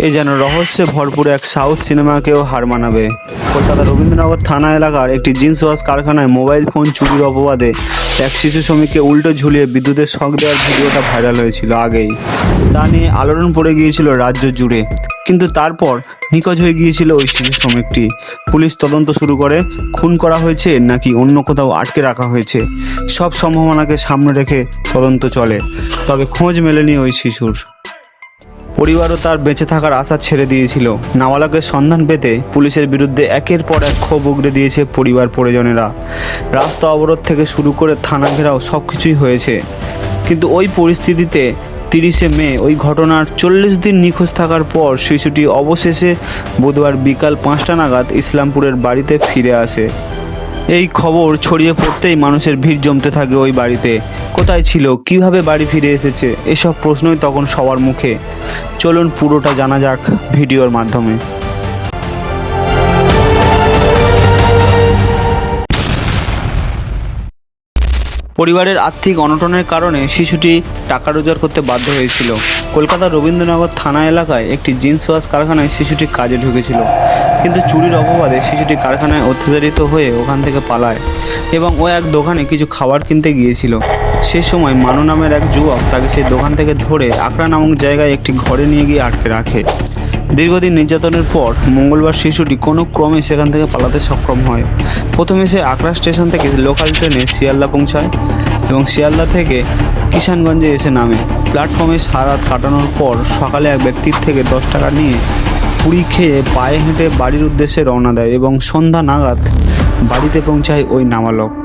এ যেন রহস্যে ভরপুর এক সাউথ সিনেমাকেও হার মানাবে। কলকাতা রবীন্দ্রনগর থানা এলাকার একটি জিন্স ওয়াশ কারখানায় মোবাইল ফোন চুরির অপবাদে এক শিশু শ্রমিককে উল্টো ঝুলিয়ে বিদ্যুতের শক দেওয়ার ভিডিওটা ভাইরাল হয়েছিল আগেই। তা নিয়ে আলোড়ন পড়ে গিয়েছিল রাজ্য জুড়ে, কিন্তু তারপর নিখোঁজ হয়ে গিয়েছিল ওই শিশু শ্রমিকটি। পুলিশ তদন্ত শুরু করে খুন করা হয়েছে নাকি অন্য কোথাও আটকে রাখা হয়েছে, সব সম্ভাবনাকে সামনে রেখে তদন্ত চলে। তবে খোঁজ মেলেনি ওই শিশুর। পরিবারও তার বেঁচে থাকার আশা ছেড়ে দিয়েছিল। নাবালকের সন্ধান পেতে পুলিশের বিরুদ্ধে একের পর এক ক্ষোভ উগড়ে দিয়েছে পরিবার পরিজনেরা। রাস্তা অবরোধ থেকে শুরু করে থানা ঘেরাও সব কিছুই হয়েছে। কিন্তু ওই পরিস্থিতিতে 30শে মে ওই ঘটনার 40 দিন নিখোঁজ থাকার পর শিশুটি অবশেষে বুধবার বিকাল 5টা নাগাদ ইসলামপুরের বাড়িতে ফিরে আসে। এই খবর ছড়িয়ে পড়তেই মানুষের ভিড় জমতে থাকে ওই বাড়িতে। কোথায় ছিল, কিভাবে বাড়ি ফিরে এসেছে, এসব প্রশ্নই তখন সবার মুখে। চলুন পুরোটা জানা যাক ভিডিওর মাধ্যমে। পরিবারের আর্থিক অনটনের কারণে শিশুটি টাকা রোজগার করতে বাধ্য হয়েছিল। কলকাতার রবীন্দ্রনগর থানা এলাকায় একটি জিন্স ওয়াশ কারখানায় শিশুটি কাজে ঢুকেছিল, কিন্তু চুরির অপবাদে শিশুটি কারখানায় অত্যাচারিত হয়ে ওখান থেকে পালায় এবং ও এক দোকানে কিছু খাবার কিনতে গিয়েছিল। সে সময় মানু নামের এক যুবক তাকে সেই দোকান থেকে ধরে আকরা নামক জায়গায় একটি ঘরে নিয়ে গিয়ে আটকে রাখে। দীর্ঘদিন নির্যাতনের পর মঙ্গলবার শিশুটি কোনো ক্রমে সেখান থেকে পালাতে সক্ষম হয়। প্রথমে সে আকরা স্টেশন থেকে লোকাল ট্রেনে শিয়ালদা পৌঁছায় এবং শিয়ালদা থেকে কিষানগঞ্জে এসে নামে। প্ল্যাটফর্মে সারা রাত কাটানোর পর সকালে এক ব্যক্তির থেকে 10 টাকা নিয়ে পুরি খেয়ে পায়ে হেঁটে বাড়ির উদ্দেশ্যে রওনা দেয় এবং সন্ধ্যা নাগাদ বাড়িতে পৌঁছায় ওই নাবালক।